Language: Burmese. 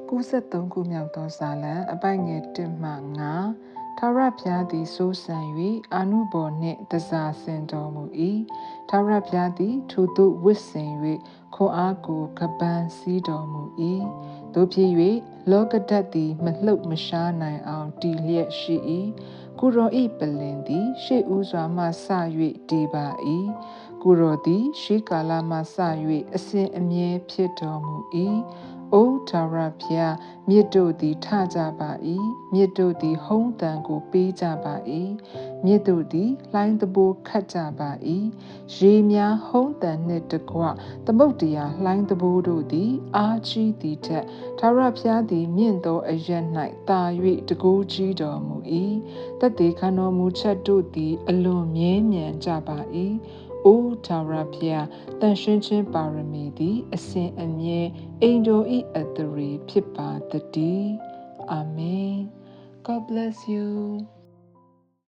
93ခုမြောက်သောဇာလံအပိုင်ငယ်1မှ9ထာဝရဘုရားသည်စိုးစံ၍အာနုဘော်နှင့်တစားဆင်တော်မူ၏ထာဝရဘုရားသည်ထိုသို့ဝစ်စင်၍ခွန်အားကိုကပန်းစည်းတော်မူ၏တို့ဖြစ်၍လောကဓာတ်သည်မလှုပ်မရှားနိုင်အောင်တည်လျက်ရှိ၏ကိုရောဤပလင်သည်ရှေ့ဦးစွာမှစ၍တည်ပါ၏ကိုရောသည်ရှေးကာလမှစ၍အစဉ်အမြဲဖြစ်တော်မူ၏အိုထာဝရဘုရားမြစ်တို့သည်ထကြပါ၏မြစ်တို့သည်ဟုံးတံကိုပေးကြပါ၏မြစ်တို့သည်လှိုင်းတဘိုးခတ်ကြပါ၏ရေများဟုံးတံနှင့်တကွသမုတ်တရားလှိုင်းတဘိုးတို့သည်အားကြီးသည်ထက်ထာဝရဘုရားသည်မြင့်သောအရက်၌တာ၍တကိုးကြီးတော်မူ၏တသက်ခံတော်မူချက်တို့သည်အလွန်မြဲမြံကြပါ၏အိုထာဝရဘုရားတန်ရှင်းခြင်းပါရမီသည်အစဉ်အမြဲအိမ်တော်ဤအတ္တရေဖြစ်ပါတည်းအာမင် God bless you